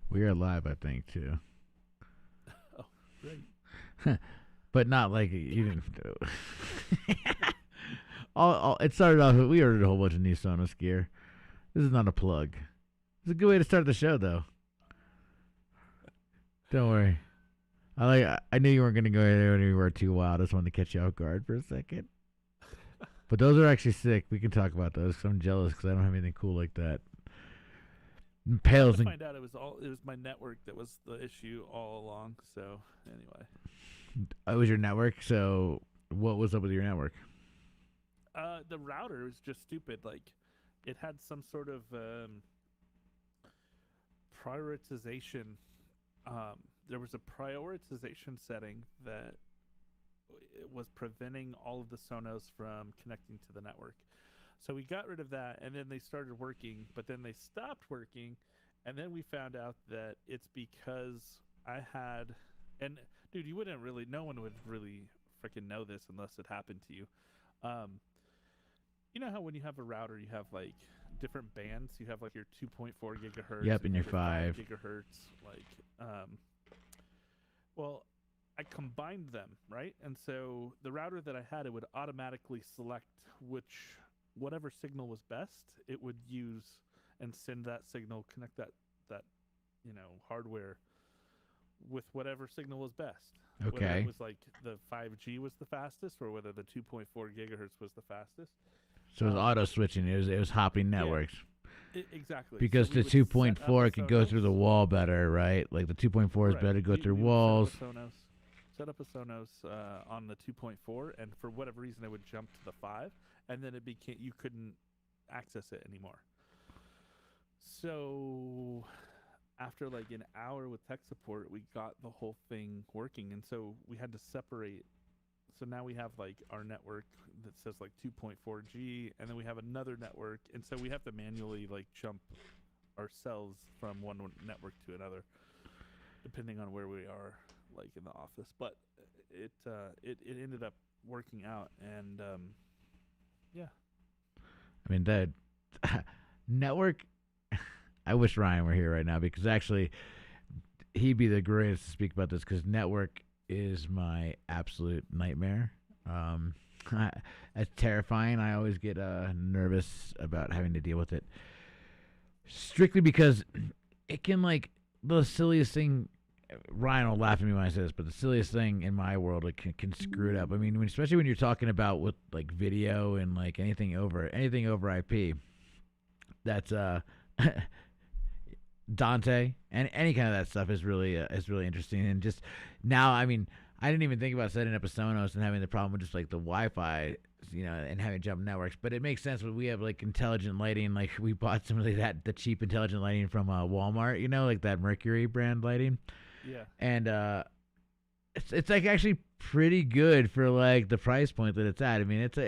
We are live, I think, too. Oh, great. But not like even. It started off. We ordered a whole bunch of new Sonos gear. This is not a plug. It's a good way to start the show, though. Don't worry. I knew you weren't gonna go anywhere too wild. I just wanted to catch you off guard for a second. But those are actually sick. We can talk about those. 'Cause I'm jealous because I don't have anything cool like that. Come to Pales and find out, it was my network that was the issue all along. So anyway, it was your network. So what was up with your network? the router was just stupid. Like, it had some sort of prioritization. There was a prioritization setting that it was preventing all of the Sonos from connecting to the network. So we got rid of that, and then they started working, but then they stopped working, and then we found out that it's because I had, and dude, no one would really freaking know this unless it happened to you. Um, you know how when you have a router, you have like different bands. You have like your 2.4 gigahertz Yep, and your your 5 five. gigahertz. Well, I combined them, right? And so the router that I had, it would automatically select whatever signal was best. It would use and send that signal, connect that hardware with whatever signal was best. Whether it Okay. was like the 5G was the fastest, or whether the 2.4 gigahertz was the fastest. So it was Um, auto switching. It was hopping yeah, networks exactly. So because we the would set up a 2.4 could go Sonos. through the wall better, right? Like the 2.4 is Correct. better to go through We would walls. set up a Sonos on the 2.4, and for whatever reason, it would jump to the 5, and then it became you couldn't access it anymore. So after like an hour with tech support, we got the whole thing working, and so we had to separate. So now we have like our network that says like 2.4G, and then we have another network, and so we have to manually like jump ourselves from one network to another, depending on where we are, like in the office. But it ended up working out, and yeah, I mean that network. I wish Ryan were here right now because actually he'd be the greatest to speak about this because network is my absolute nightmare. Um, it's terrifying. I always get nervous about having to deal with it, strictly because it can like the silliest thing. Ryan will laugh at me when I say this, but the silliest thing in my world it can screw it up. I mean, especially when you're talking about with like video and like anything over IP. That's Dante and any kind of that stuff is really interesting. And just now, I mean, I didn't even think about setting up a Sonos and having the problem with just like the Wi-Fi, and having jump networks. But it makes sense when we have like intelligent lighting. Like we bought some of that the cheap intelligent lighting from Walmart, like that Mercury brand lighting, yeah, and it's like actually pretty good for like the price point that it's at. I mean, it's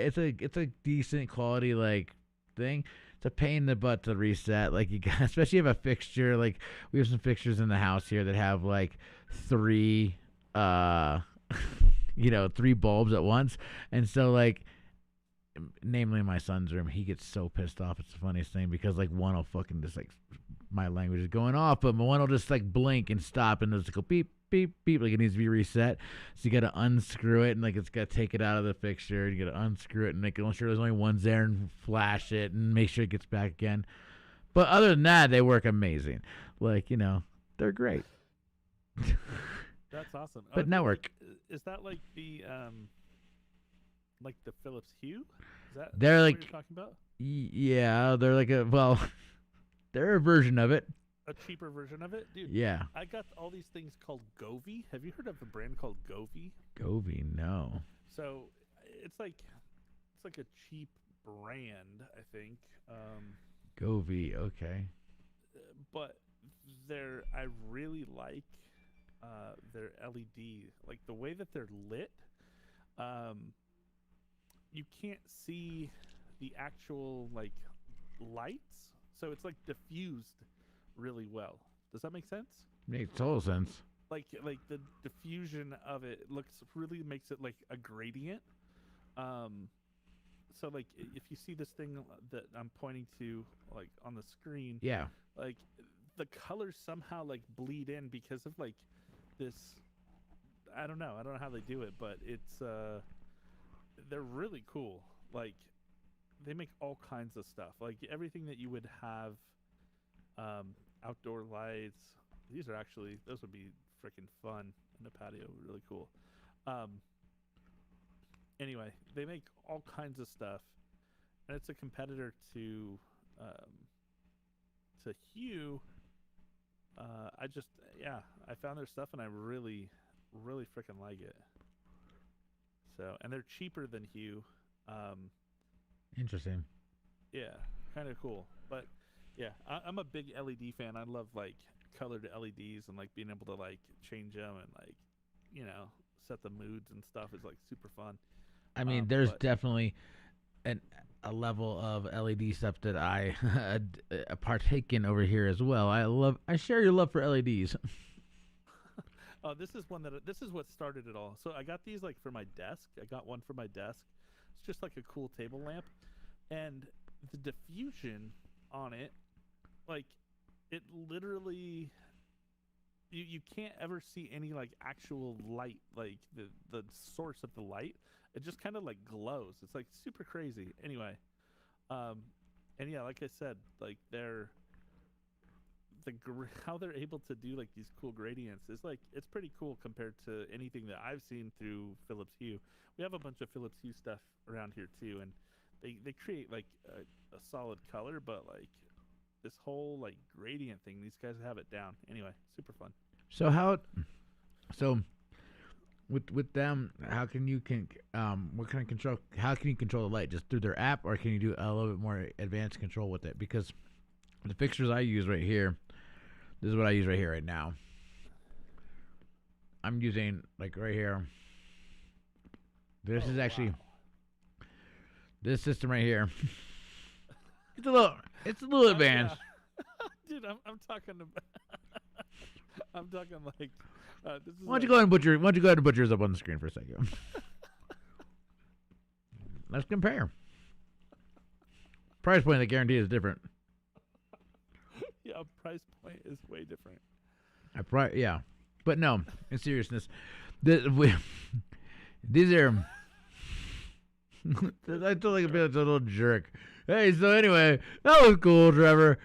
a decent quality like thing. It's a pain in the butt to reset. Like you got, especially if you have a fixture. Like we have some fixtures in the house here that have like three, three bulbs at once, and so like, namely in my son's room, he gets so pissed off. It's the funniest thing because like one will fucking just like, my language is going off, but one will just like blink and stop and just go beep beep beep like it needs to be reset. So you got to unscrew it and like it's got to take it out of the fixture. You got to unscrew it and make sure there's only one's there and flash it and make sure it gets back again. But other than that, they work amazing. Like they're great. that's awesome. But network, Is that like the Philips Hue? Is they're that what like you're talking about? yeah, they're like they're a version of it. A cheaper version of it, dude. Yeah, I got all these things called Govee. Have you heard of a brand called Govee? Govee, no. So it's like a cheap brand, I think. Govee, okay. But I really like their LED, like the way that they're lit. Um, you can't see the actual like lights, so it's like diffused really well. Does that make sense? Makes total sense. Like the diffusion of it really makes it like a gradient. Um, so like if you see this thing that I'm pointing to like on the screen, Yeah. like the colors somehow like bleed in because of like this. I don't know. I don't know how they do it, but it's they're really cool. Like they make all kinds of stuff. Like everything that you would have, outdoor lights. These are actually those would be freaking fun in the patio. Really cool. Um, anyway, they make all kinds of stuff, and it's a competitor um, to Hue. I just yeah, I found their stuff and I really, really freaking like it. So and they're cheaper than Hue. Um, Interesting. yeah, kind of cool. But yeah, I'm a big LED fan. I love like colored LEDs and like being able to like change them and like set the moods and stuff is like super fun. I mean, there's But definitely an a level of LED stuff that I partake in over here as well. I share your love for LEDs. oh, this is what started it all. So I got these like for my desk. I got one for my desk. It's just like a cool table lamp, and the diffusion on it, like it literally you can't ever see any like actual light, like the source of the light. It just kind of like glows. It's like super crazy. Anyway, um, and yeah, like I said, like how they're able to do like these cool gradients is like it's pretty cool compared to anything that I've seen through Philips Hue. We have a bunch of Philips Hue stuff around here too, and they create like a solid color, but like this whole like gradient thing, these guys have it down. Anyway, super fun. So so with them, how can you what kind of control? How can you control the light? Just through their app, or can you do a little bit more advanced control with it? Because the fixtures I use right here, this is what I use right here right now. I'm using like right here. This is actually wow. this system right here. It's a little advanced. Yeah. Dude, I'm talking about I'm talking like this is Why don't you like, go ahead and put yours up on the screen for a second? Let's compare. Price point, I guarantee, is different. yeah, price point is way different. Yeah, but no, in seriousness, these are. I feel like a little jerk. Hey, so anyway, that was cool, Trevor.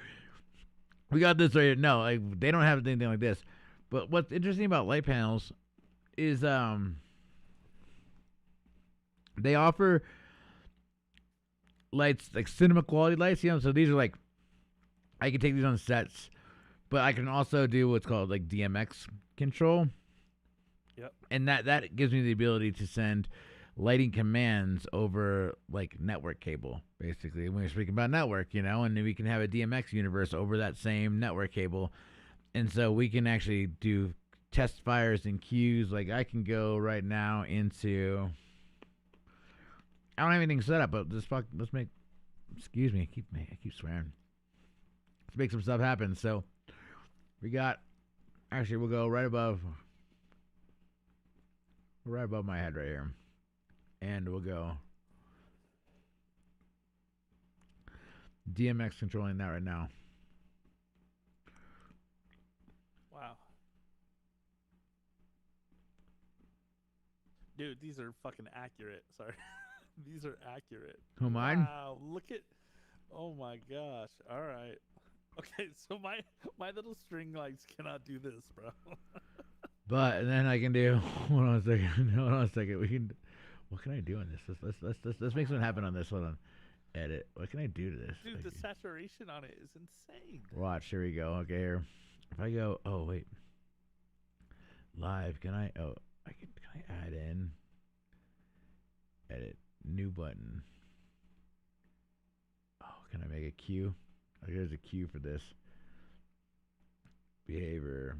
We got this right here. No, like they don't have anything like this. But what's interesting about light panels is they offer lights like cinema quality lights. So these are like I can take these on sets, but I can also do what's called like DMX control. Yep. And that gives me the ability to send lighting commands over like network cable, basically. When we're speaking about network, and then we can have a DMX universe over that same network cable. And so we can actually do test fires and cues. Like I can go right now into I don't have anything set up, but let's make excuse me, I keep swearing. Let's make some stuff happen. So we got actually we'll go right above my head right here. And we'll go DMX controlling that right now. Wow. Dude, these are fucking accurate. Sorry. These are accurate. Who, mine? Wow, look at oh my gosh. All right. Okay, so my little string lights cannot do this, bro. But then I can do hold on a second. We can what can I do on this? Let's make something happen on this. Hold on. Edit. What can I do to this? Dude, the saturation on it is insane. Watch, here we go. Okay, here. If I go wait. Live, can I add in edit new button. Oh, can I make a cue? Oh, there's a cue for this. Behavior.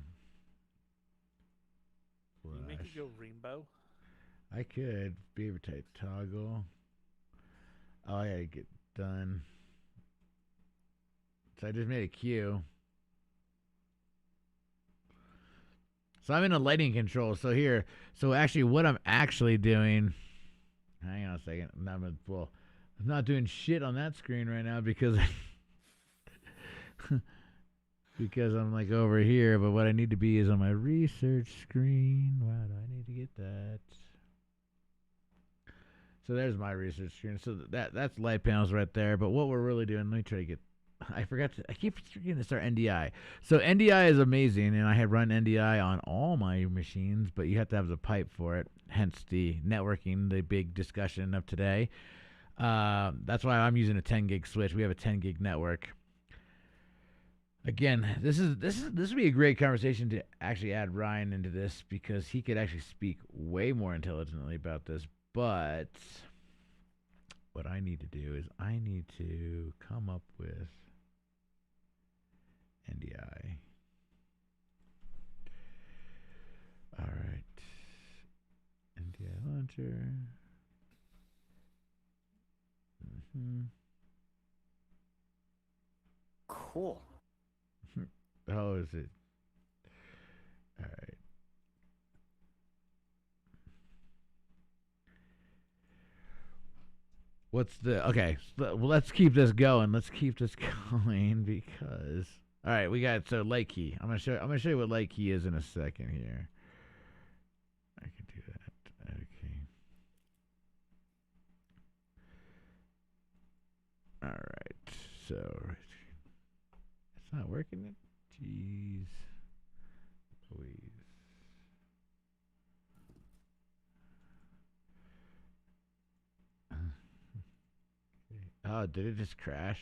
Can you make it go rainbow? I could. Behavior type toggle. Oh, I gotta get done. So I just made a cue. So I'm in a lighting control. So actually what I'm actually doing, hang on a second. I'm not doing shit on that screen right now because because I'm like over here, but what I need to be is on my research screen. Wow, do I need to get that? So there's my research screen. So that's light panels right there. But what we're really doing, let me try to get. I forgot to. I keep forgetting to start NDI. So NDI is amazing, and I have run NDI on all my machines, but you have to have the pipe for it. Hence the networking, the big discussion of today. That's why I'm using a 10 gig switch. We have a 10 gig network. Again, this would be a great conversation to actually add Ryan into this because he could actually speak way more intelligently about this. But what I need to do is I need to come up with NDI. All right, NDI launcher. Cool. Oh, is it? All right. What's the okay? Well, let's keep this going. Let's keep this going because all right, we got so light key. I'm gonna show you what light key is in a second here. I can do that. Okay. All right. So it's not working. Jeez. Please. Oh, did it just crash?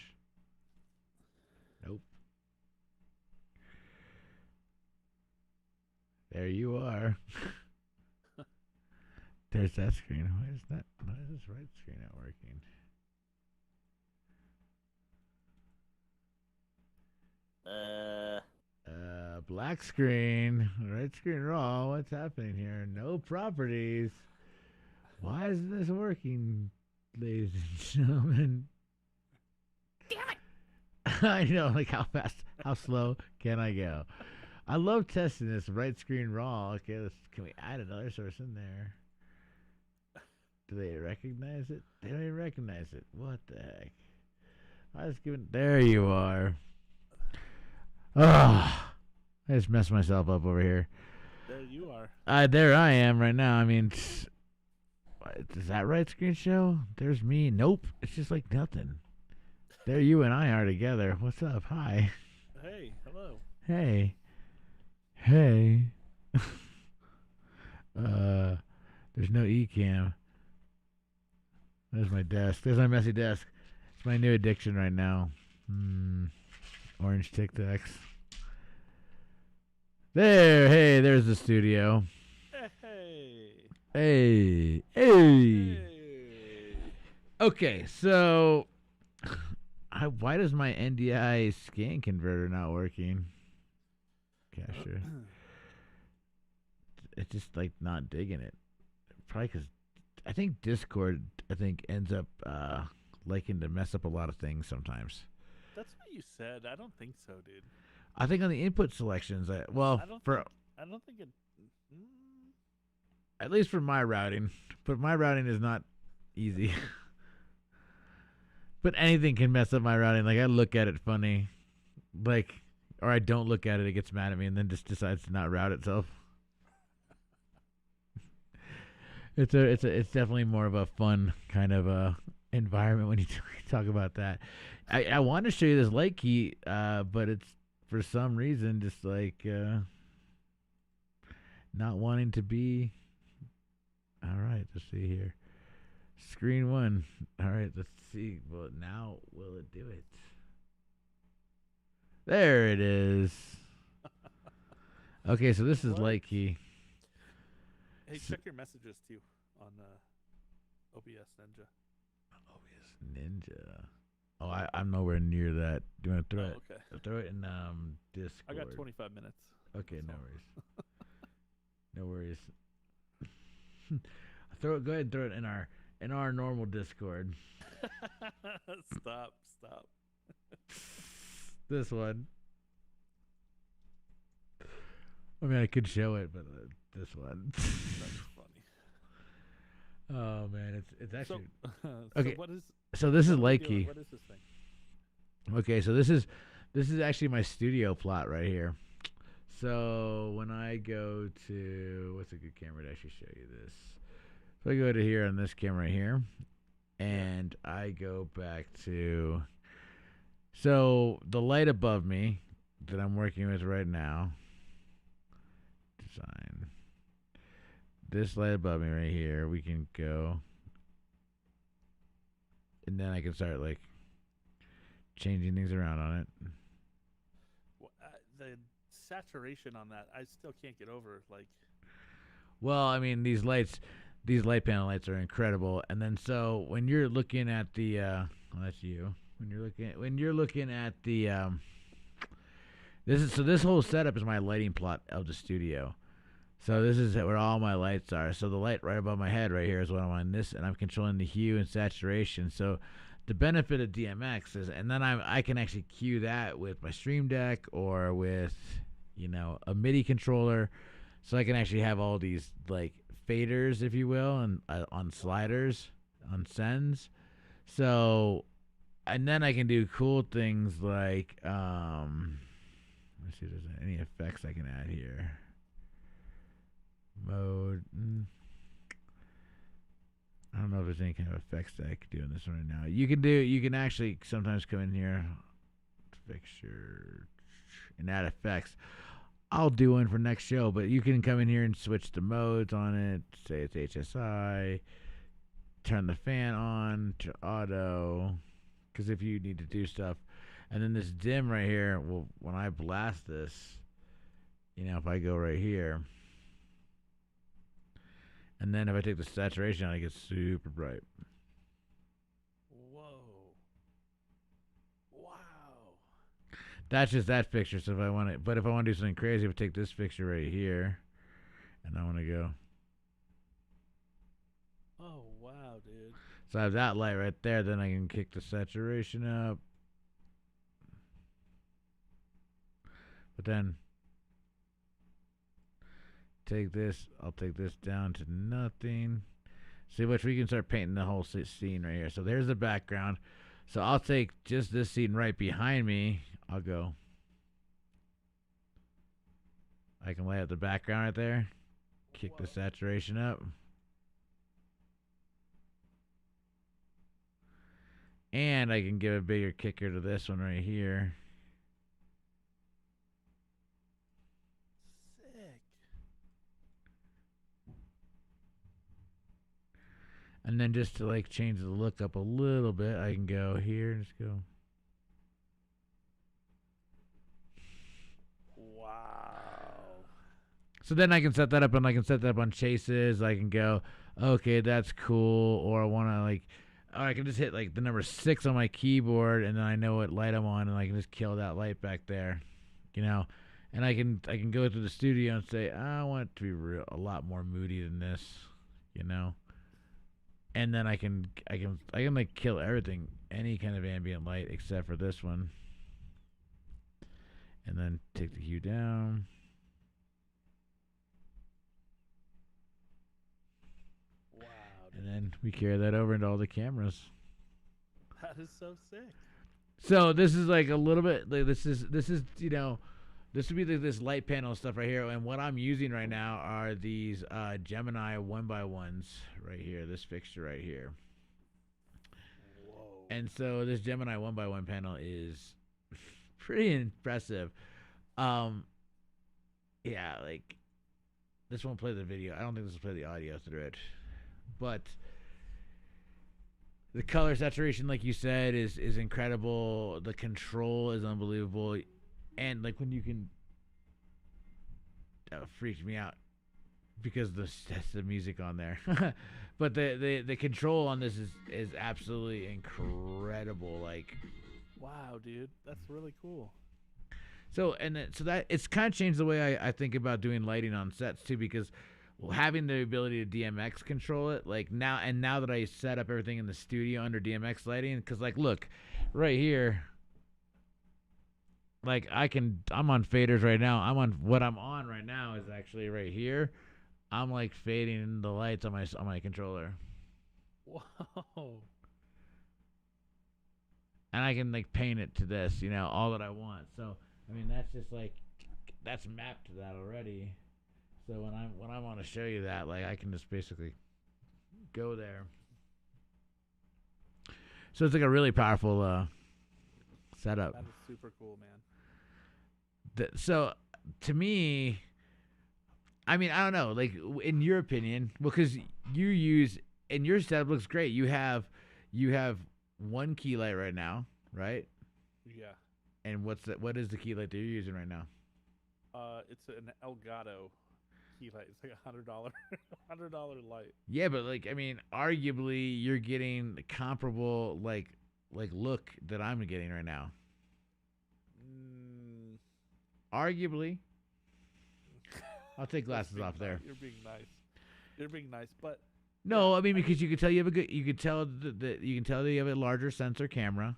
Nope. There you are. There's that screen. Why is that? Why is this right screen not working? Black screen. Right screen raw. What's happening here? No properties. Why isn't this working, ladies and gentlemen? Damn it! I know, like how fast, how slow can I go? I love testing this right screen raw. Okay, can we add another source in there? Do they recognize it? They don't even recognize it. What the heck? I was giving. There you are. Ah, I just messed myself up over here. There you are. There I am right now. I mean, does that right screen show? There's me. Nope. It's just like nothing. There you and I are together. What's up? Hi. Hey, hello. Hey. Hey. There's no eCam. There's my desk. There's my messy desk. It's my new addiction right now. Orange Tic Tacs. There. Hey, there's the studio. Hey. Hey. Hey. Okay, so why does my NDI scan converter not working? Capture. It's just like not digging it. Probably because I think Discord ends up liking to mess up a lot of things sometimes. That's what you said. I don't think so, dude. I think on the input selections, I don't think it. At least for my routing, but my routing is not easy. But anything can mess up my routing. Like I look at it funny, like, or I don't look at it. It gets mad at me and then just decides to not route itself. It's definitely more of a fun kind of environment when you talk about that. I want to show you this light key, but it's for some reason just like not wanting to be. All right, let's see here. Screen one. All right, let's see. Well, now will it do it? There it is. Okay, so this is light key. Hey, check your messages too on OBS Ninja. OBS Ninja. Oh, I'm nowhere near that. Do you want to throw it? Okay. Throw it in Discord. I got 25 minutes. Okay, no worries. No worries. Go ahead and throw it in our normal Discord. Stop. This one. I mean, I could show it, but this one. That's funny. Oh man, it's actually So okay. what is? So this is light key. What is this thing? Okay, so this is This is actually my studio plot right here. So when I go to what's a good camera to actually show you this? So I go to here on this camera right here, and I go back to so the light above me that I'm working with right now. Design this light above me right here. We can go, and then I can start like changing things around on it. The saturation on that, I still can't get over. Like, Well, I mean these light panel lights are incredible. And then so when you're looking at the well, that's you. When you're looking at the this whole setup is my lighting plot of the studio. So this is where all my lights are. So the light right above my head right here is what I'm on this, and I'm controlling the hue and saturation. So the benefit of DMX is, and then I can actually cue that with my Stream Deck or with a MIDI controller, so I can actually have all these like faders, if you will, and on sliders, on sends. So, and then I can do cool things like let's see if there's any effects I can add here. Mode. I don't know if there's any kind of effects that I could do in this one right now. You can actually sometimes come in here, fixture, and add effects. I'll do one for next show, but you can come in here and switch the modes on it. Say it's HSI, turn the fan on to auto, because if you need to do stuff. And then this dim right here, well, when I blast this, if I go right here, and then if I take the saturation out, it gets super bright. whoa, wow. That's just that fixture. So if I want to, but if I want to do something crazy, I would take this fixture right here, and I want to go. Oh wow, dude. So I have that light right there. Then I can kick the saturation up. But then I'll take this down to nothing. See, which we can start painting the whole scene right here. So there's the background. So I'll take just this scene right behind me. I'll go. I can lay out the background right there. Kick the saturation up. And I can give a bigger kicker to this one right here. Sick. And then just to like change the look up a little bit, I can go here and just go. Wow. So then I can set that up, and I can set that up on chases. I can go, okay, that's cool. Or I want to or I can just hit like the number 6 on my keyboard, and then I know what light I'm on, and I can just kill that light back there, And I can go to the studio and say, I want it to be a lot more moody than this, And then I can like kill everything, any kind of ambient light except for this one. And then take the hue down. Wow. And then we carry that over into all the cameras. That is so sick. So this is like a little bit like this is this would be this light panel stuff right here, and what I'm using right now are these Gemini 1x1s right here, this fixture right here. Whoa. And so this Gemini 1x1 panel is pretty impressive. Yeah, like this won't play the video. I don't think this will play the audio through it, but the color saturation, like you said, is incredible. The control is unbelievable. And like when you can, freaks me out because that's the music on there. But the control on this is absolutely incredible. Like, Wow, dude, that's really cool. so that it's kind of changed the way I think about doing lighting on sets too, because having the ability to DMX control it, like now that I set up everything in the studio under DMX lighting, because like look, right here. Like I'm on faders right now. What I'm on right now is actually right here. I'm like fading the lights on my controller. Whoa. and I can like paint it to this, all that I want. So I mean, that's just like that's mapped to that already. So when I want to show you that, like I can just basically go there. So it's like a really powerful setup. That is super cool, man. So to me, I mean, I don't know, like in your opinion, because you use and your setup looks great. You have one key light right now, right? Yeah. And what is the key light that you're using right now? It's an Elgato key light. It's like $100, $100 light. Yeah, but like I mean, arguably you're getting the comparable like look that I'm getting right now. Arguably, I'll take glasses off there. You're being nice. You're being nice, but no, I mean because you can tell you have a good. You can tell that you can tell that you have a larger sensor camera.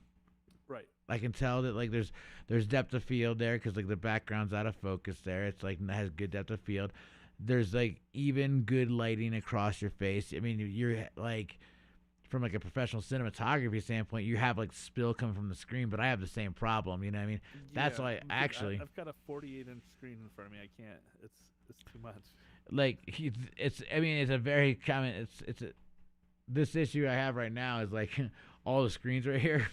right. I can tell that like there's depth of field there because like the background's out of focus there. It's like it has good depth of field. There's like even good lighting across your face. I mean you're like from like a professional cinematography standpoint, you have like spill coming from the screen, but I have the same problem. You know what I mean? That's why actually I've got a 48-inch screen in front of me. I can't. It's too much. like it's I mean it's a very common this issue I have right now is like all the screens right here.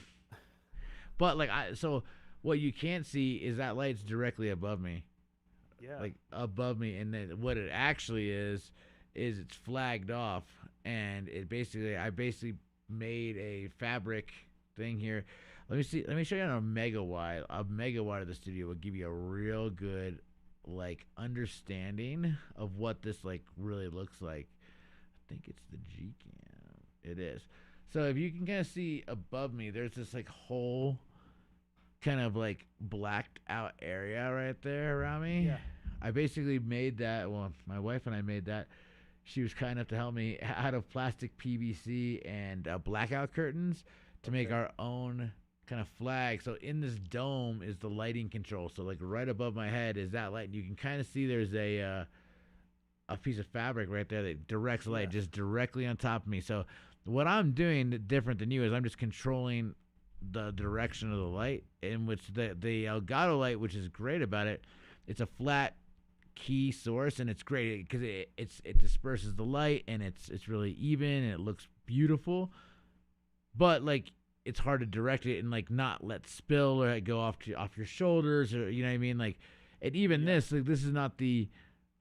But like so what you can't see is that light's directly above me. Yeah. Like above me, and then what it actually is it's flagged off, and I basically made a fabric thing here. Let me show you on a mega wide. A mega wide of the studio will give you a real good like understanding of what this like really looks like. I think it's the G cam. It is. So if you can kind of see above me, there's this like whole kind of like blacked out area right there around me. Yeah. I basically made that. Well, my wife and I made that. She was kind enough to help me out of plastic PVC and blackout curtains to make our own kind of flag. So in this dome is the lighting control. So like right above my head is that light. And you can kind of see there's a piece of fabric right there that directs light just directly on top of me. So what I'm doing different than you is I'm just controlling the direction of the light, in which the Elgato light, which is great about it, it's a flat key source, and it's great because it disperses the light, and it's really even, and it looks beautiful. But like it's hard to direct it and like not let spill or go off your shoulders, or you know what I mean. Like, and even this is not the.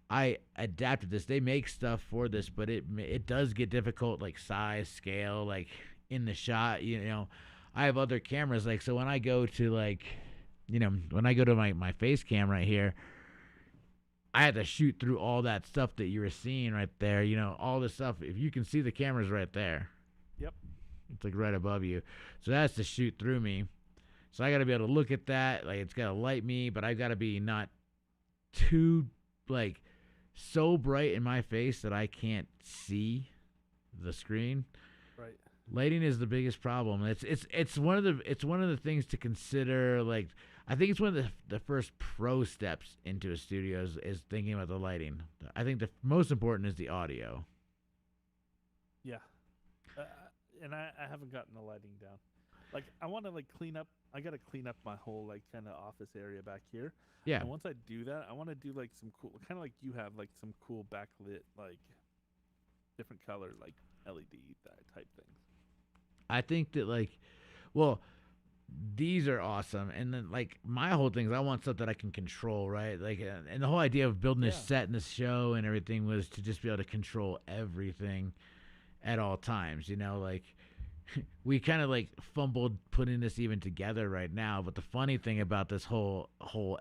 I adapted this. They make stuff for this, but it does get difficult, like size, scale, like in the shot. You know, I have other cameras, like so when I go to like, you know, when I go to my face cam right here, I had to shoot through all that stuff that you were seeing right there. You know, all this stuff. If you can see the cameras right there, Yep. it's like right above you. So that's to shoot through me. So I got to be able to look at that. Like it's got to light me, but I got to be not too like so bright in my face that I can't see the screen. Right. Lighting is the biggest problem. It's one of the things to consider. Like I think it's one of the first pro steps into a studio is thinking about the lighting. I think the most important is the audio. Yeah. And I haven't gotten the lighting down. Like I want to like clean up. I got to clean up my whole like kind of office area back here. Yeah. And once I do that, I want to do like some cool, kind of like you have, like some cool backlit, like different color, like LED type things. I think that like, well, these are awesome, and then like my whole thing is I want stuff that I can control, right? Like, and the whole idea of building this set and this show and everything was to just be able to control everything at all times. You know, like we kind of like fumbled putting this even together right now. But the funny thing about this whole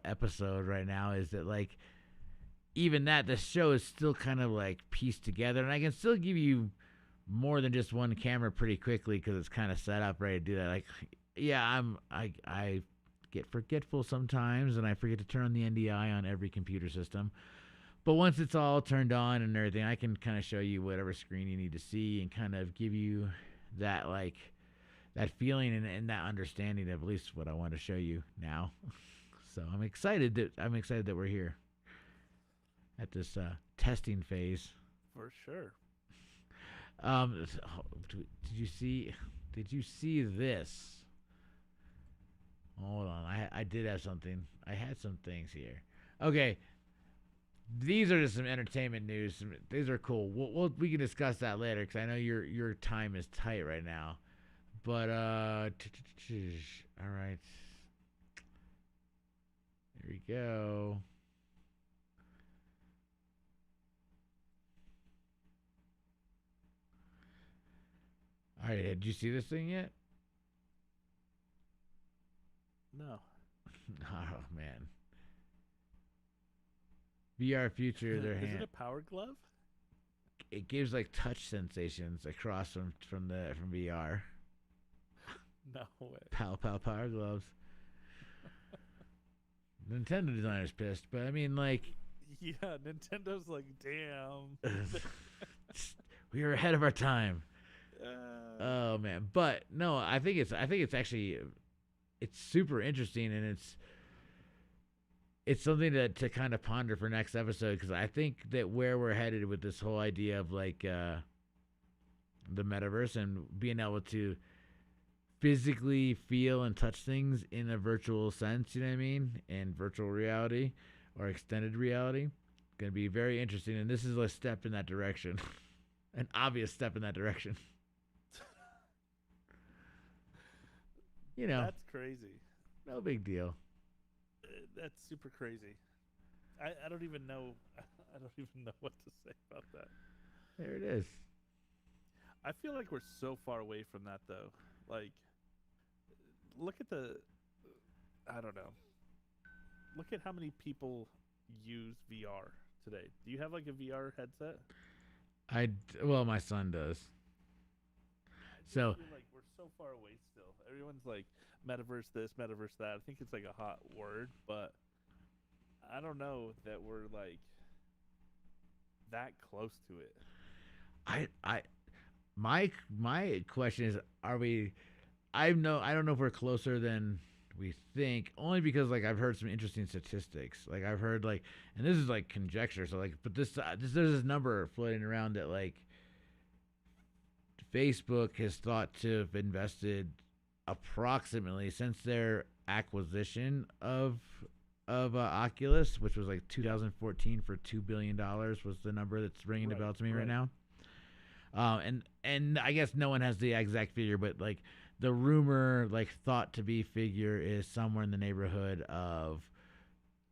episode right now is that like even that the show is still kind of like pieced together, and I can still give you more than just one camera pretty quickly because it's kind of set up ready to do that. Like, yeah, I get forgetful sometimes, and I forget to turn on the NDI on every computer system. But once it's all turned on and everything, I can kind of show you whatever screen you need to see and kind of give you that like that feeling and that understanding of at least what I want to show you now. So I'm excited that we're here at this testing phase. For sure. Did you see this? Hold on. I did have something. I had some things here. Okay. These are just some entertainment news. These are cool. We can discuss that later because I know your time is tight right now. But all right. There we go. All right. Did you see this thing yet? No. Oh man. VR future their Is it hand. a power glove? It gives like touch sensations across from VR. No way. Power gloves. Nintendo designer's pissed, but I mean like Yeah, Nintendo's like, damn. we were ahead of our time. Uh, Oh man, but no, I think it's actually it's super interesting and it's something to kind of ponder for next episode because I think that where we're headed with this whole idea of like the metaverse and being able to physically feel and touch things in a virtual sense, you know what I mean, in virtual reality or extended reality, going to be very interesting. And this is a step in that direction, an obvious step in that direction. You know, that's crazy. no big deal. That's super crazy. I don't even know. I don't even know what to say about that. There it is. I feel like we're so far away from that though. Like, look at the. I don't know. Look at how many people use VR today. Do you have like a VR headset? Well, my son does. I just So feel like we're so far away still. Everyone's like metaverse this, metaverse that. I think it's like a hot word, but I don't know that we're like that close to it. I my question is, are we? I don't know if we're closer than we think. Only because like I've heard some interesting statistics. Like I've heard like, and this is like conjecture. So like, but there's this number floating around that like Facebook has thought to have invested approximately since their acquisition of Oculus, which was like 2014 for $2 billion, was the number that's ringing a bell to me right now. And I guess no one has the exact figure, but like the rumor, like thought to be figure is somewhere in the neighborhood of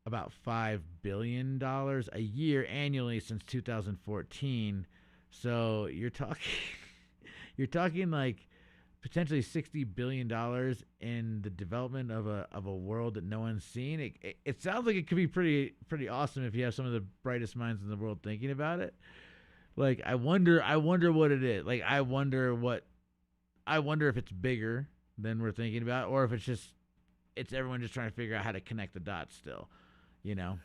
about $5 billion a year annually since 2014. So you're talking like potentially $60 billion in the development of a world that no one's seen. It sounds like it could be pretty awesome if you have some of the brightest minds in the world thinking about it. Like I wonder what it is. Like I wonder if it's bigger than we're thinking about, or if it's everyone just trying to figure out how to connect the dots still, you know?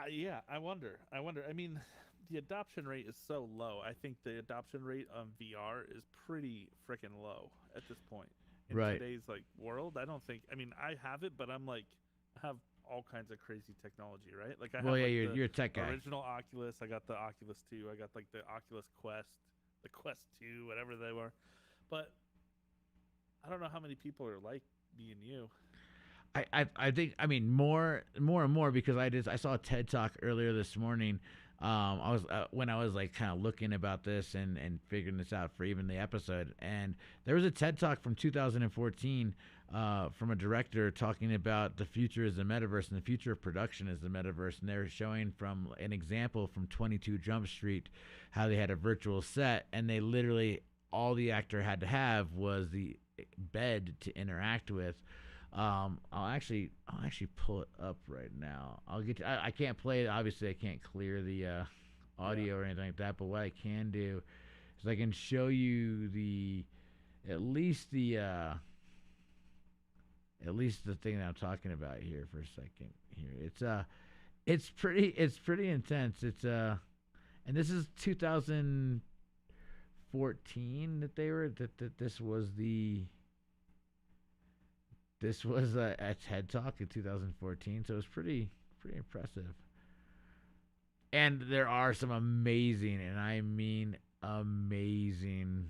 Yeah, I wonder. I mean, the adoption rate is so low. I think the adoption rate on VR is pretty freaking low at this point in Right. today's like world. I don't think. I mean, I have it, but I'm like, I have all kinds of crazy technology, right? Like I Well, have yeah, like you're a tech the guy. original Oculus. I got the Oculus 2. I got like the Oculus Quest, the Quest 2, whatever they were. But I don't know how many people are like me and you. I think I mean more and more because I saw a TED talk earlier this morning. I was when I was like kind of looking about this and figuring this out for even the episode, and there was a TED talk from 2014 from a director talking about the future is the metaverse and the future of production is the metaverse, and they're showing from an example from 22 Jump Street how they had a virtual set, and they literally all the actor had to have was the bed to interact with. I'll actually pull it up right now. I can't play it. Obviously, I can't clear the audio or anything like that. But what I can do is I can show you at least the thing that I'm talking about here for a second. Here, it's pretty intense. And this is 2014 that this was a TED Talk in 2014, so it was pretty impressive. And there are some amazing, and I mean amazing,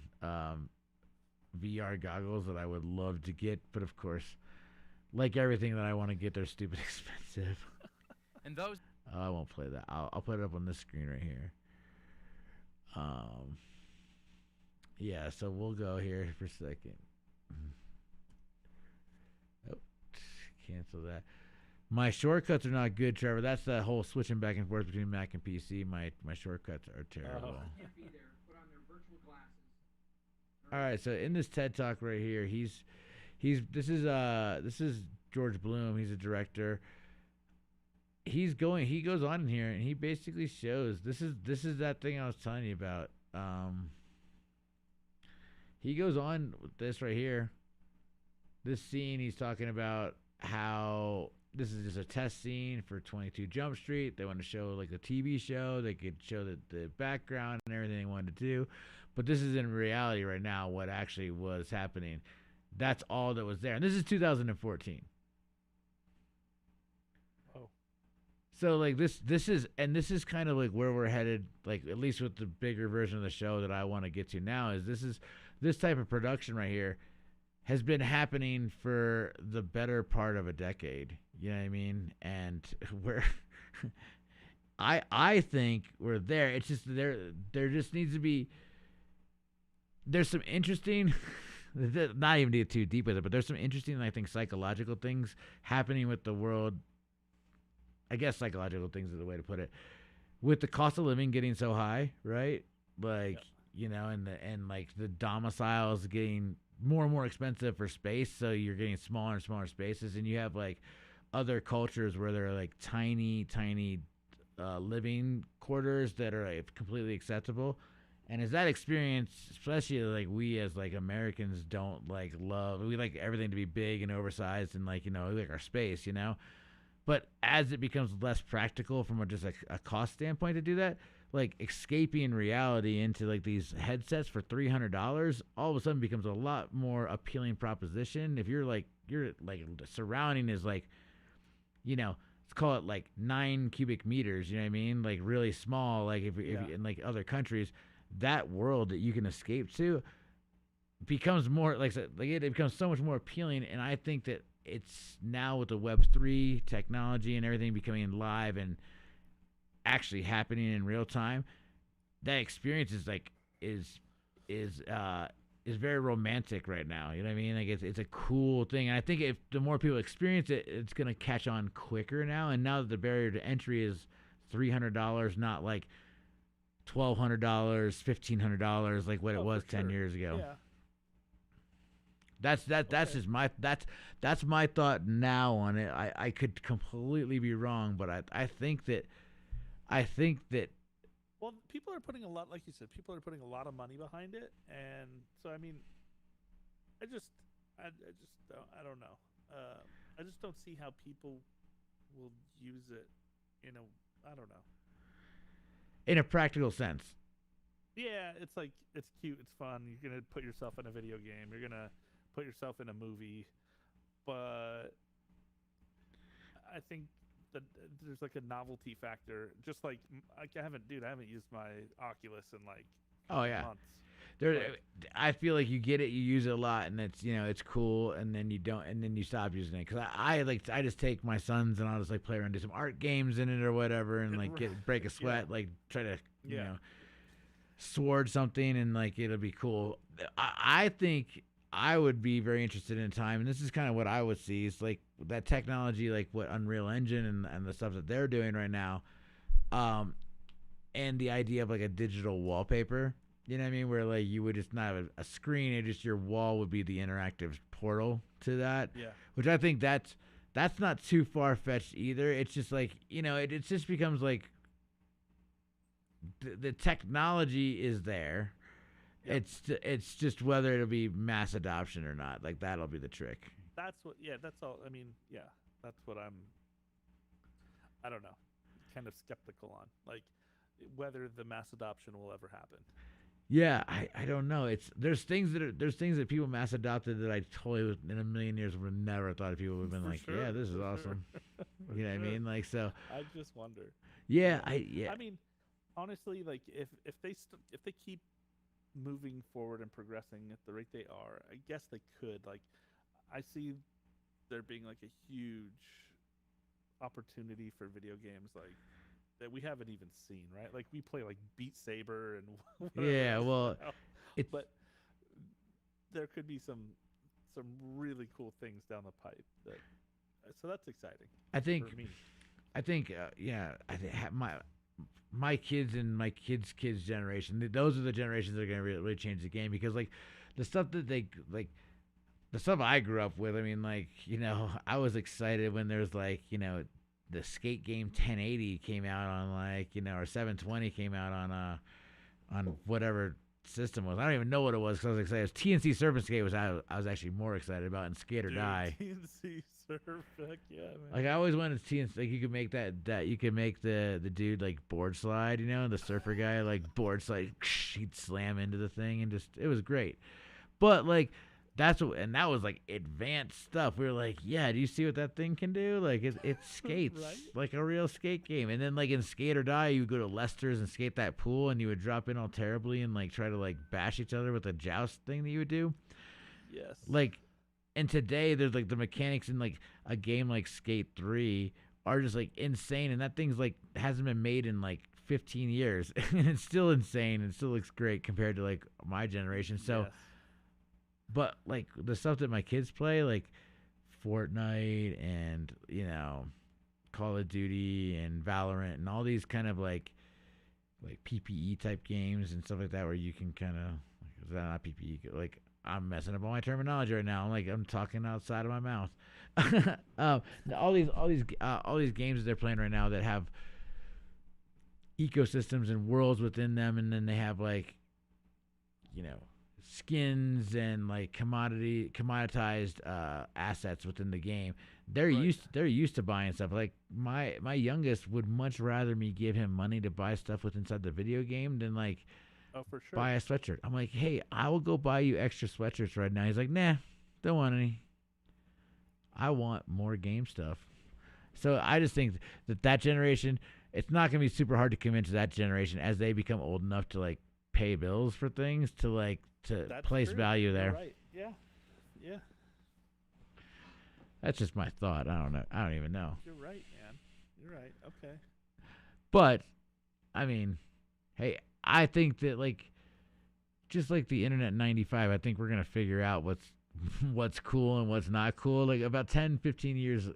VR goggles that I would love to get, but of course, like everything that I want to get, they're stupid expensive. And those I won't play that. I'll put it up on this screen right here. Yeah, so we'll go here for a second. Oh, cancel that. My shortcuts are not good, Trevor. That's the whole switching back and forth between Mac and PC. My shortcuts are terrible. Can't be there. Put on their virtual glasses. All right, so in this TED Talk right here, this is George Bloom. He's a director. He goes on in here and he basically shows this is that thing I was telling you about. He goes on with this right here. This scene, he's talking about how this is just a test scene for 22 Jump Street. They want to show like a TV show. They could show the background and everything they wanted to do. But this is in reality right now what actually was happening. That's all that was there. And this is 2014. Oh. So like this is kind of like where we're headed, like at least with the bigger version of the show that I want to get to now, is this type of production right here has been happening for the better part of a decade. You know what I mean? And we're I think we're there. It's just there just needs to be, there's some interesting not even to get too deep with it, but there's some interesting, I think, psychological things happening with the world. I guess psychological things is the way to put it. With the cost of living getting so high, right? Like, you know, and like the domiciles getting more and more expensive for space, so you're getting smaller and smaller spaces, and you have like other cultures where they're like tiny living quarters that are like completely acceptable. And as that experience, especially like we as like Americans don't like love, we like everything to be big and oversized and like, you know, we like our space, you know. But as it becomes less practical from just like a cost standpoint to do that, like escaping reality into like these headsets for $300 all of a sudden becomes a lot more appealing proposition. If you're like the surrounding is like, you know, let's call it like 9 cubic meters, you know what I mean? Like really small, like if in like other countries, that world that you can escape to becomes more like it becomes so much more appealing. And I think that it's now with the Web3 technology and everything becoming live and actually happening in real time, that experience is like is very romantic right now. You know what I mean? Like it's a cool thing. And I think if the more people experience it, it's gonna catch on quicker now. And now that the barrier to entry is $300, not like $1,200, $1,500, like what it was 10 years ago. Yeah. That's just my thought now on it. I could completely be wrong, but I think that Well, people are putting a lot, like you said, people are putting a lot of money behind it, and so I mean, I just don't know. I just don't see how people will use it I don't know. in a practical sense. Yeah, it's like it's cute, it's fun. You're gonna put yourself in a video game. You're gonna put yourself in a movie, but I think that there's like a novelty factor. Just like I haven't used my Oculus in like months. I feel like you get it, you use it a lot, and it's, you know, it's cool, and then you don't, and then you stop using it. Because I just take my sons and I'll just like play around, do some art games in it or whatever, and like break a sweat, like try to you know sword something, and like it'll be cool. I think I would be very interested in time, and this is kind of what I would see, is like that technology, like what Unreal Engine and the stuff that they're doing right now, and the idea of like a digital wallpaper. You know what I mean? Where like you would just not have a screen, and just your wall would be the interactive portal to that. Yeah. Which I think that's not too far fetched either. It's just like, you know, it just becomes like the technology is there. Yep. It's just whether it'll be mass adoption or not. Like that'll be the trick. That's all. I mean, yeah, that's what I don't know, kind of skeptical on, like whether the mass adoption will ever happen. Yeah, I don't know. There's things that people mass adopted that I totally in a million years would have never thought people would have been like, yeah, this is awesome. You know what I mean? Like, so I just wonder. Yeah, I mean, honestly, like if they keep moving forward and progressing at the rate they are, I guess they could. Like, I see there being like a huge opportunity for video games like that we haven't even seen, right? Like we play like Beat Saber and whatever Yeah, else well, now, it's but there could be some really cool things down the pipe. That so that's exciting I think for me. yeah, I think my kids and my kids generation, those are the generations that are going to really change the game because like the stuff that they like the stuff I grew up with. I mean, like I was excited when there's like the skate game 1080 came out on like or 720 came out on whatever system was. I don't even know what it was because I was excited. It was TNC Serpent Skate was I was actually more excited about in Skate or Dude, Die. TNC Surf, heck yeah, man. Like I always wanted to TNC. Like you could make that you could make the dude like board slide. The surfer guy like board slide. He'd slam into the thing and just it was great. But like and that was like advanced stuff. We were like, yeah, do you see what that thing can do? Like it skates Right? like a real skate game. And then like in Skate or Die, you would go to Lester's and skate that pool, and you would drop in all terribly and like try to like bash each other with a joust thing that you would do. Yes. Like, and today there's like the mechanics in like a game like Skate 3 are just like insane, and that thing's like hasn't been made in like 15 years, and it's still insane and still looks great compared to like my generation. So. Yes. But like the stuff that my kids play, like Fortnite and Call of Duty and Valorant and all these kind of like PPE type games and stuff like that, where you can kind of is that not PPE? Like I'm messing up all my terminology right now. I'm talking outside of my mouth. All these games that they're playing right now that have ecosystems and worlds within them, and then they have like skins and like commoditized assets within the game. They're Right. used to buying stuff. Like my youngest would much rather me give him money to buy stuff with inside the video game than like Oh, for sure. buy a sweatshirt. I'm like, hey, I will go buy you extra sweatshirts right now. He's like, nah, don't want any. I want more game stuff. So I just think that generation, it's not gonna be super hard to convince that generation as they become old enough to like pay bills for things to like to That's place true. value You're there. right. Yeah. Yeah. That's just my thought. I don't know. I don't even know. You're right, man. You're right. Okay. But I mean, hey, I think that like just like the internet in 95, I think we're going to figure out what's cool and what's not cool. Like about 10, 15 years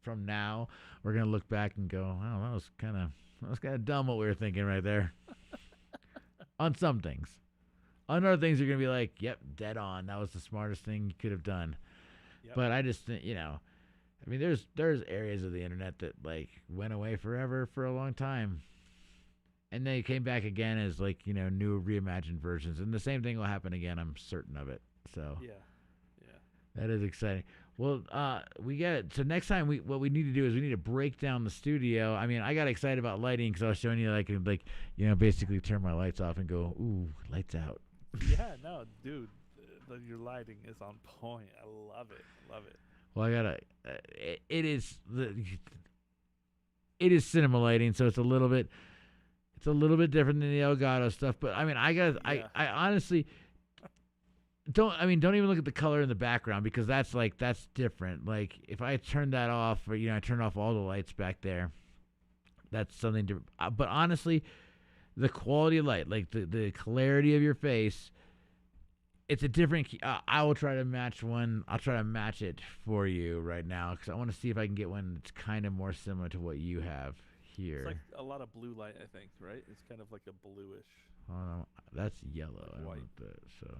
from now, we're going to look back and go, "Oh, that was kind of dumb what we were thinking right there." On some things. On other things, you're going to be like, "Yep, dead on. That was the smartest thing you could have done." Yep. But I just think, I mean, there's areas of the internet that like went away forever for a long time, and they came back again as like new reimagined versions, and the same thing will happen again. I'm certain of it. So Yeah. that is exciting. Well, we got it. So next time what we need to do is we need to break down the studio. I mean, I got excited about lighting because I was showing you like basically turn my lights off and go, ooh, lights out. Yeah. No, dude, your lighting is on point. I love it. Love it. Well, I gotta. It is cinema lighting, so it's a little bit different than the Elgato stuff. But I mean, Yeah. I honestly don't. I mean, don't even look at the color in the background because that's different. Like if I turn that off, or I turn off all the lights back there, that's something different. But honestly, the quality of light, like the clarity of your face. It's a different. I will try to match one. I'll try to match it for you right now because I want to see if I can get one that's kind of more similar to what you have here. It's like a lot of blue light, I think, right? It's kind of like a bluish. Oh no, that's yellow. Like I don't white. want that. So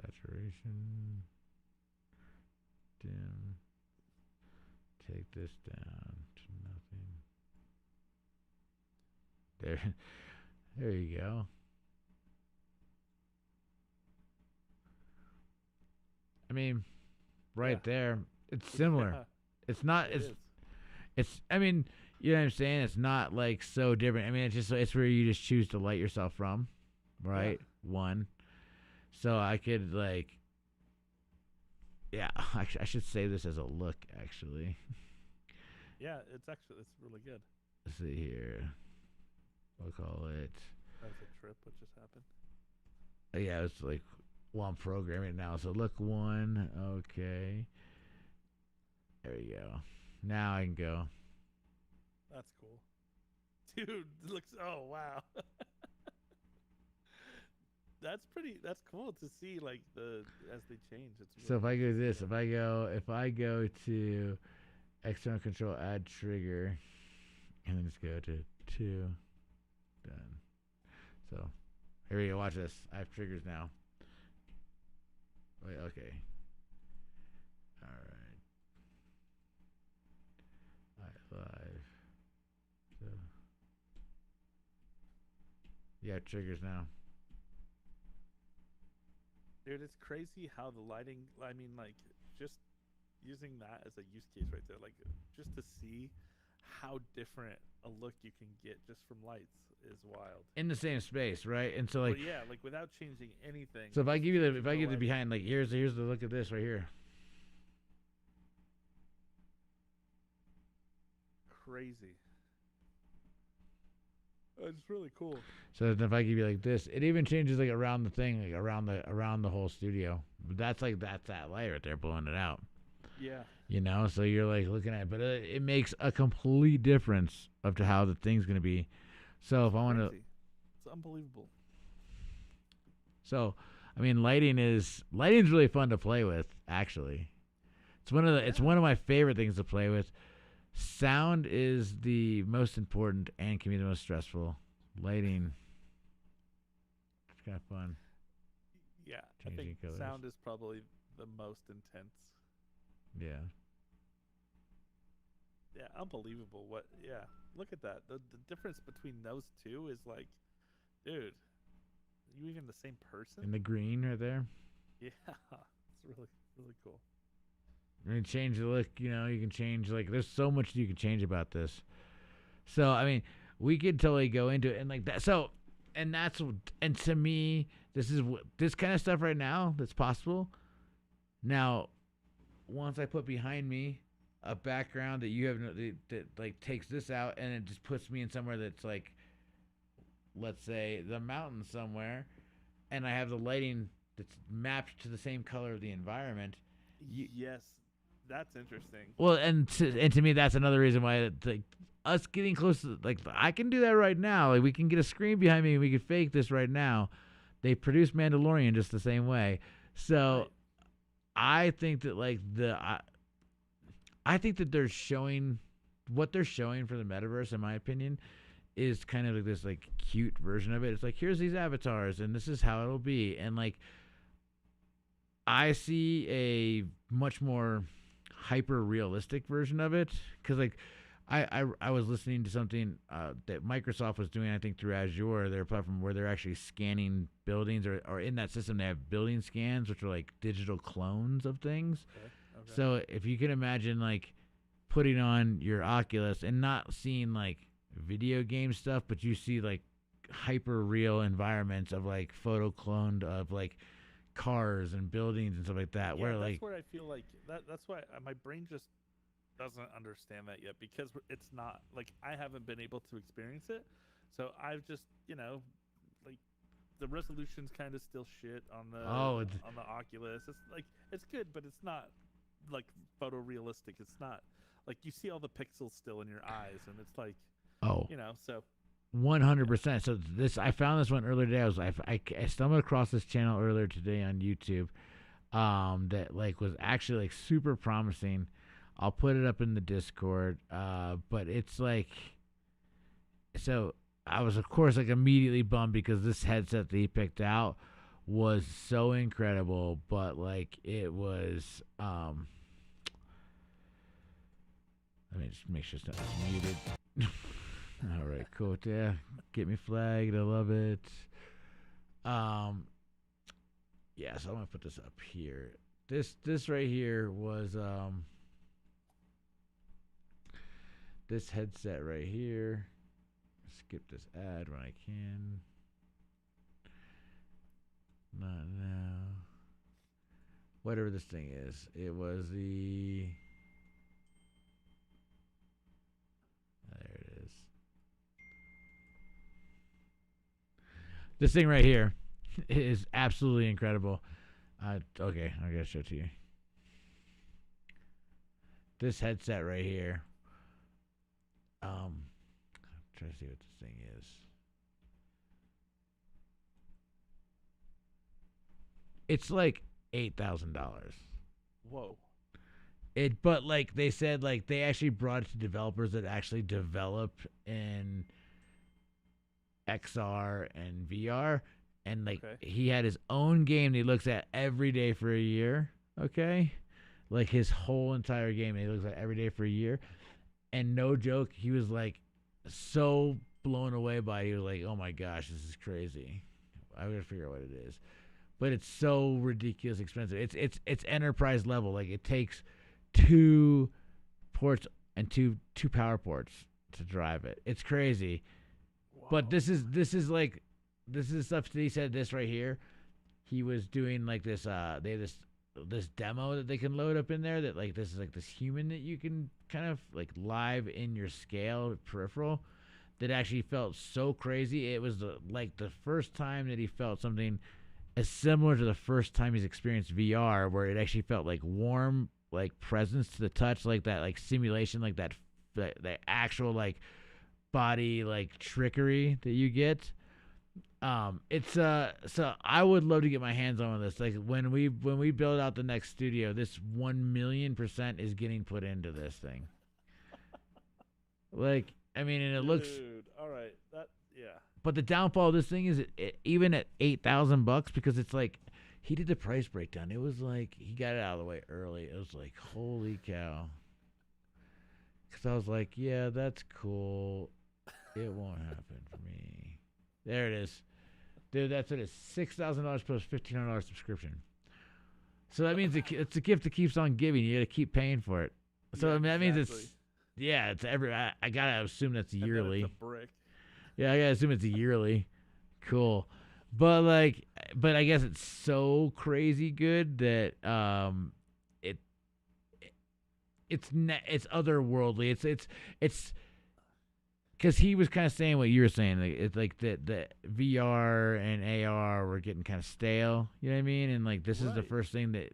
saturation, dim. Take this down to nothing. There you go. I mean, right Yeah. there, it's similar. Yeah, It's not. it is. It's. I mean, you know what I'm saying. It's not like so different. I mean, it's where you just choose to light yourself from, right? One. So I could like. Yeah, actually, I should save this as a look. Actually, Yeah, it's really good. let's see here. We'll call it That was a trip. What just happened? Yeah, it's like, well, I'm programming it now. So look one. Okay. There you go. Now I can go. That's cool. Dude, it looks. Oh wow. That's cool to see like the as they change. It's So really if I neat go to see this, that. if I go to external control, add trigger, and then just go to 2, done. So here we go. Watch this. I have triggers now. Wait, okay. All right. All right, live. So yeah, triggers now. Dude, it's crazy how the lighting. I mean, like just using that as a use case right there, like just to see how different a look you can get just from lights is wild. In the same space, right? And so Well, like, yeah, like without changing anything. so if I just give you the changing if I give the lighting. behind, like here's the look at this right here. Crazy. It's really cool. So if I give you like this, it even changes like around the thing, like around the whole studio. But that's that light right there blowing it out. Yeah. You know, so you're like looking at it, but it makes a complete difference of to how the thing's gonna be. So if I want to, Crazy. It's unbelievable. so I mean, lighting's really fun to play with. Actually, it's one of my favorite things to play with. Sound is the most important and can be the most stressful. Lighting, it's kind of fun. Yeah, I Changing think colors. sound is probably the most intense. Yeah. Yeah, unbelievable. What? Yeah, look at that. The difference between those two is like, dude, are you even the same person? And the green right there. Yeah, it's really cool. You can change the look, you know, you can change, like, there's so much you can change about this. So, I mean, we could totally go into it and like that. So, and to me, this kind of stuff right now that's possible. Now, once I put behind me a background that you have, that like takes this out and it just puts me in somewhere that's like, let's say the mountain somewhere, and I have the lighting that's mapped to the same color of the environment. Yes, that's interesting. Well, and to me, that's another reason why like us getting close to, like, I can do that right now. Like, we can get a screen behind me and we can fake this right now. They produce Mandalorian just the same way. So Right. I think that like I think that they're showing what they're showing for the metaverse, in my opinion, is kind of like this like cute version of it. It's like, here's these avatars and this is how it'll be, and like I see a much more hyper realistic version of it, because like I was listening to something that Microsoft was doing, I think through Azure, their platform, where they're actually scanning buildings, or in that system they have building scans, which are like digital clones of things. Okay. So if you can imagine like putting on your Oculus and not seeing like video game stuff, but you see like hyper real environments of like photo cloned of like cars and buildings and stuff like that, Yeah, where that's like, where I feel like that's why my brain just doesn't understand that yet, because it's not like I haven't been able to experience it. So I've just, like the resolution's kind of still shit on the it's on the Oculus. It's like it's good, but it's not like photorealistic. It's not like you see all the pixels still in your eyes, and it's like, so 100%. So this, I found this one earlier today. I stumbled across this channel earlier today on YouTube, that like was actually like super promising. I'll put it up in the Discord. But it's like, so I was of course like immediately bummed because this headset that he picked out was so incredible, but like it was let me just make sure it's not muted. All right, cool. Yeah, get me flagged. I love it. Yeah. So I'm gonna put this up here. This right here was this headset right here. Skip this ad when I can. Not now. Whatever this thing is, it was the. There it is. This thing right here is absolutely incredible. Okay, I gotta show it to you. This headset right here. Try to see what this thing is. It's like $8,000. Whoa. But like they said, like they actually brought it to developers that actually develop in XR and VR, and like he had his own game that he looks at every day for a year. Okay, like his whole entire game that he looks at every day for a year, and no joke, he was like so blown away by it. He was like, "Oh my gosh, this is crazy." I gotta figure out what it is, but it's so ridiculous expensive. It's enterprise level. Like it takes 2 ports and two power ports to drive it. It's crazy. Wow. But this is stuff that he said. This right here, he was doing like this. They have this demo that they can load up in there. That like this is like this human that you can kind of like live in your scale peripheral. That actually felt so crazy. It was like the first time that he felt something as similar to the first time he's experienced VR, where it actually felt like warm, like presence to the touch, like that, like simulation, like that actual like body like trickery that you get. It's so I would love to get my hands on this. Like when we build out the next studio, this 1,000,000% is getting put into this thing. Like I mean, and it looks. All right, that yeah. But the downfall of this thing is even at $8,000, because it's like he did the price breakdown. It was like he got it out of the way early. It was like holy cow. Because I was like, yeah, that's cool. It won't happen for me. There it is. Dude, that's it. It's $6,000 plus $1,500 subscription. So that means it's a gift that keeps on giving. You got to keep paying for it. So Yeah, I mean, that means exactly. it's every. I gotta assume that's And then yearly. it's a brick. Yeah, I gotta assume it's a yearly. Cool. But I guess it's so crazy good that it's otherworldly. It's because he was kind of saying what you were saying. Like, it's like the VR and AR were getting kind of stale. You know what I mean? And like this is the Right. first thing that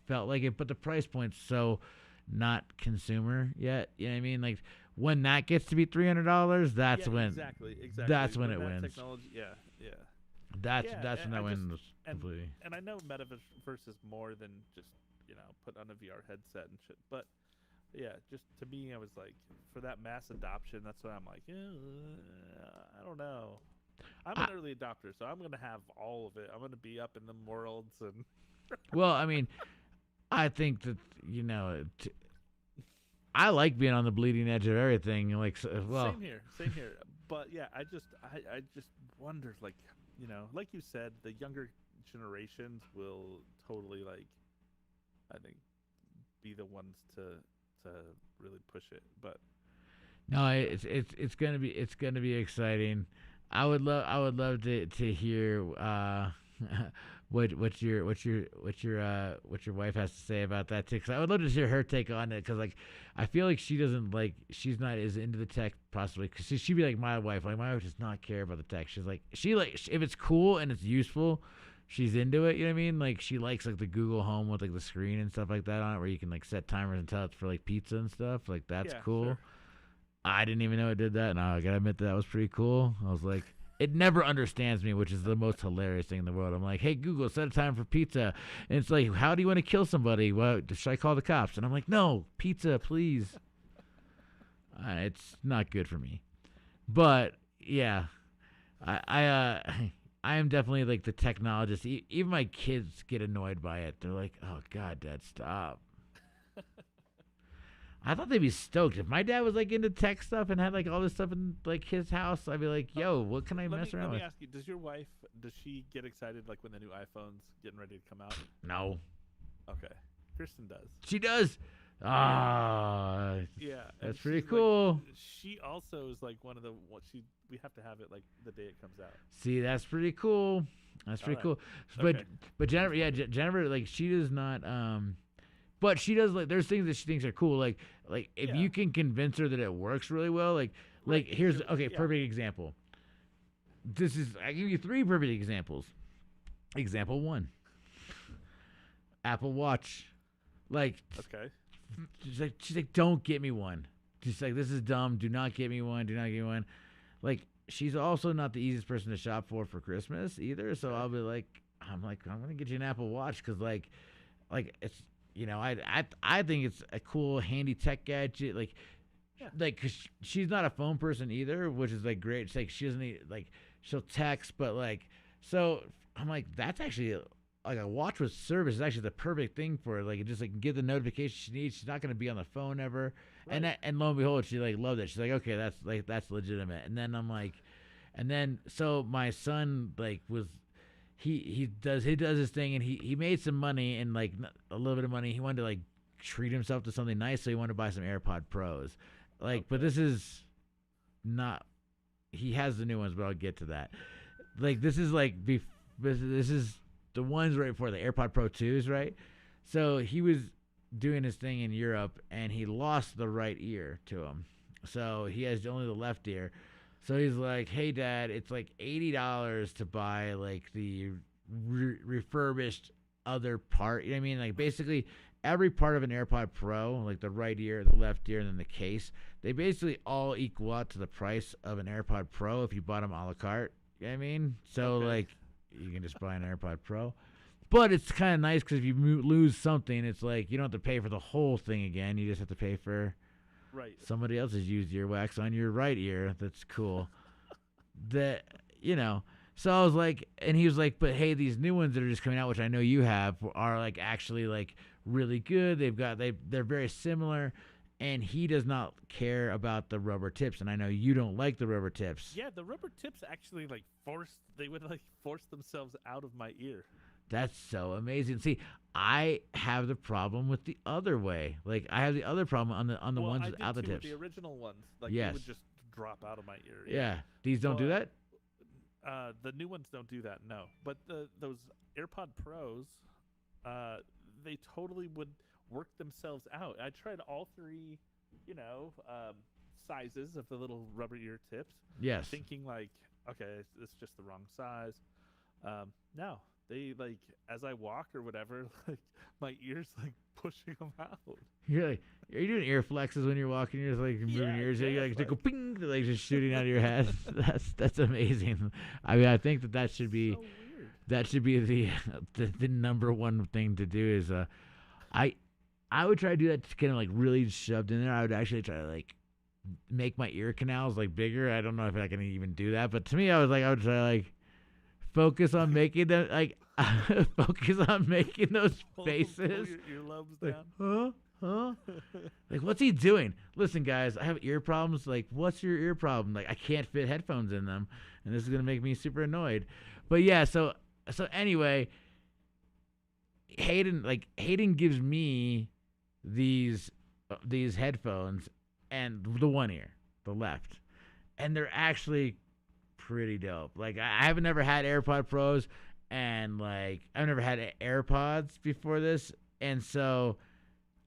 felt like it. But the price point's so not consumer yet. You know what I mean? Like when that gets to be $300, that's Yeah, when exactly. that's when it that wins. Technology, yeah. that's Yeah, when and that I wins just- completely. And I know metaverse is more than just put on a VR headset and shit. But yeah, just to me, I was like, for that mass adoption, that's why I'm like, I don't know. I'm an early adopter, so I'm gonna have all of it. I'm gonna be up in the worlds and. Well, I mean, I think that I like being on the bleeding edge of everything. Like, well, Same here. But yeah, I just wonder, like, like you said, the younger generations will totally I think, be the ones to really push it. But no, it's gonna be exciting. I would love to hear what your wife has to say about that too. Because I would love to hear her take on it. Because like I feel like she's not as into the tech possibly. Because she'd be like my wife. Like my wife does not care about the tech. She's like if it's cool and it's useful, she's into it. You know what I mean? Like she likes like the Google Home with like the screen and stuff like that on it, where you can like set timers and tell it's for like pizza and stuff. Like that's yeah, cool. sure. I didn't even know it did that, and I gotta admit that was pretty cool. I was like, it never understands me, which is the most hilarious thing in the world. I'm like, hey Google, set a time for pizza, and it's like, how do you want to kill somebody? Well, should I call the cops? And I'm like, no, pizza, please. It's not good for me, but yeah, I am definitely like the technologist. Even my kids get annoyed by it. They're like, oh God, Dad, stop. I thought they'd be stoked. If my dad was like into tech stuff and had like all this stuff in like his house, I'd be like, yo, what can I mess around Let with? me ask you: does your wife get excited like when the new iPhone's getting ready to come out? No. Okay, Kristen does. She does. Ah, Yeah, and that's pretty she's, like, cool. she also is like one of the we have to have it like the day it comes out. See, that's pretty cool. That's pretty Alright. cool. Okay. But Jennifer, yeah, Jennifer, like she does not. But she does like there's things that she thinks are cool. Like if Yeah. you can convince her that it works really well. Like Right, here's sure, okay, yeah. perfect example. I give you 3 perfect examples. Example 1, Apple Watch. Like, Okay. she's like, don't get me one. She's like, this is dumb. Do not get me one. Do not get me one. Like, she's also not the easiest person to shop for Christmas either. So I'll be like, I'm gonna get you an Apple Watch because like it's I think it's a cool handy tech gadget. Like, Yeah. like 'cause she's not a phone person either, which is like great. It's like she doesn't need like she'll text, but like so I'm like that's actually like a watch with service is actually the perfect thing for her. Like it just like give the notification she needs. She's not gonna be on the phone ever. Right. And lo and behold, she like loved it. She's like, okay, that's legitimate. And then I'm like, and then so my son like was he does his thing and he made some money and like a little bit of money. He wanted to like treat himself to something nice, so he wanted to buy some AirPod Pros. Like, but this is not. He has the new ones, but I'll get to that. Like this is like this is the ones right before the AirPod Pro 2s, right? So he was doing his thing in Europe and he lost the right ear to him. So he has only the left ear. So he's like, "Hey dad, it's like $80 to buy like the refurbished other part." You know what I mean? Like basically every part of an AirPod Pro, like the right ear, the left ear, and then the case, they basically all equal out to the price of an AirPod Pro if you bought them a la carte. You know what I mean? So like you can just buy an AirPod Pro. But it's kind of nice because if you lose something, it's like you don't have to pay for the whole thing again. You just have to pay for Right. somebody else's used earwax on your right ear. That's cool. So I was like, and he was like, but hey, these new ones that are just coming out, which I know you have, are like actually like really good. They're very similar, and he does not care about the rubber tips, and I know you don't like the rubber tips. Yeah, the rubber tips actually they would force themselves out of my ear. That's so amazing. See, I have the problem with the other way. Like I have the other problem on the Well, ones I without the did too with tips. the original ones, like Yes. they would just drop out of my ear. Yeah, these don't do But, that. The new ones don't do that, no. But those AirPod Pros, they totally would work themselves out. I tried all 3, sizes of the little rubber ear tips, Yes. thinking like, okay, it's just the wrong size. No, they like as I walk or whatever, like my ears like pushing them out. You're like, are you doing ear flexes when you're walking? You're just like moving your ears. You're like, they go ping, they're like just shooting out of your head. That's amazing. I mean, I think that should be So weird. that should be the number one thing to do is I would try to do that kind of like really shoved in there. I would actually try to like make my ear canals like bigger. I don't know if I can even do that, but to me, I would try to like focus on making them like focus on making those Pull faces. your earlobes Like, down. huh? Like, what's he doing? Listen, guys, I have ear problems. Like, what's your ear problem? Like, I can't fit headphones in them, and this is gonna make me super annoyed. But yeah, so anyway, Hayden gives me these headphones and the one ear, the left, and they're actually pretty dope. Like, I haven't never had AirPod Pros, and like I've never had AirPods before this, and so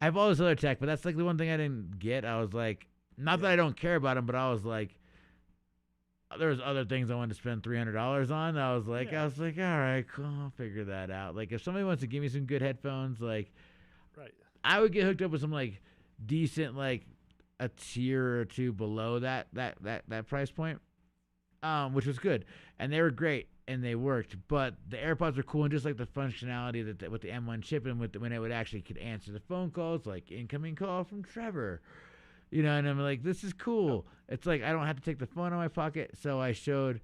I have all this other tech, but that's like the one thing I didn't get. I was like, not that I don't care about them, but I was like, there was other things I wanted to spend $300 on. I was like, all right, cool, I'll figure that out. Like, if somebody wants to give me some good headphones, like, Right. I would get hooked up with some like decent, like a tier or two below that price point, which was good, and they were great and they worked. But the AirPods were cool, and just like the functionality that with the M1 chip and when it would actually could answer the phone calls, like incoming call from Trevor. And I'm like, this is cool. It's like I don't have to take the phone out of my pocket. So I showed,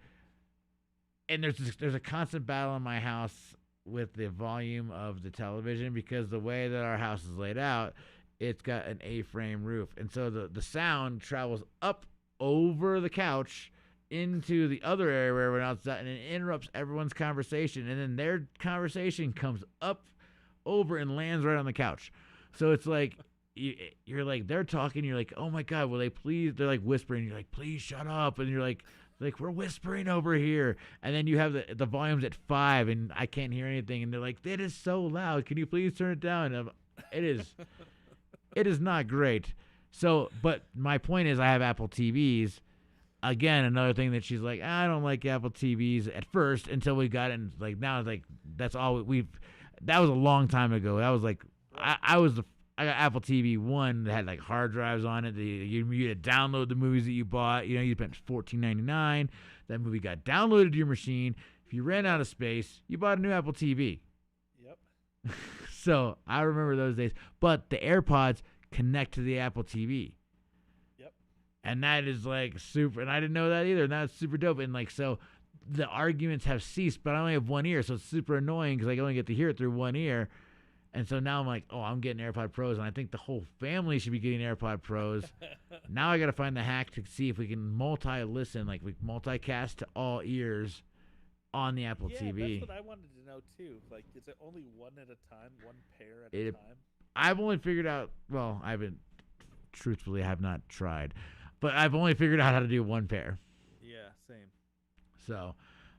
and there's a constant battle in my house with the volume of the television because the way that our house is laid out, it's got an A-frame roof, and so the sound travels up over the couch into the other area where everyone else is at, and it interrupts everyone's conversation, and then their conversation comes up over and lands right on the couch. So it's like you're like, they're talking, you're like, oh my god, will they please, they're like whispering, you're like, please shut up, and you're like we're whispering over here, and then you have the volumes at 5 and I can't hear anything, and they're like, that is so loud, can you please turn it down? And it is not great. So, but my point is, I have Apple TVs, again, another thing that she's like, I don't like Apple TVs at first until we got in. Like now, it's like that's all we've. That was a long time ago. That was like I got Apple TV 1 that had like hard drives on it. You had to download the movies that you bought. You know, you spent $14.99. That movie got downloaded to your machine. If you ran out of space, you bought a new Apple TV. Yep. So I remember those days. But the AirPods connect to the Apple TV. Yep. And that is like super. And I didn't know that either. And that's super dope. And like, so the arguments have ceased, but I only have one ear. So it's super annoying because I only get to hear it through one ear. And so now I'm like, oh, I'm getting AirPod Pros, and I think the whole family should be getting AirPod Pros. Now I got to find the hack to see if we can multi-listen, like we multicast to all ears on the Apple TV. That's what I wanted to know too. Like, is it only one at a time, one pair at a time? I've only figured out. Well, I haven't. Truthfully, I have not tried, but I've only figured out how to do one pair. Yeah, same. So,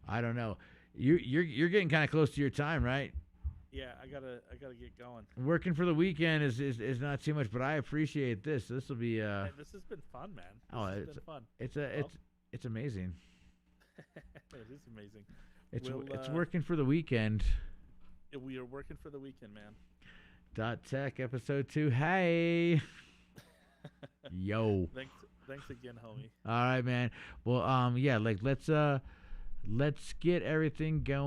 I don't know. You're getting kind of close to your time, right? Yeah, I gotta get going. Working for the weekend is not too much, but I appreciate this. This will be Hey, this has been fun, man. This has been fun. It's amazing. It is amazing. It's working for the weekend. We are working for the weekend, man. .tech episode 2. Hey. Yo. Thanks again, homie. All right, man. Well, yeah, like let's get everything going.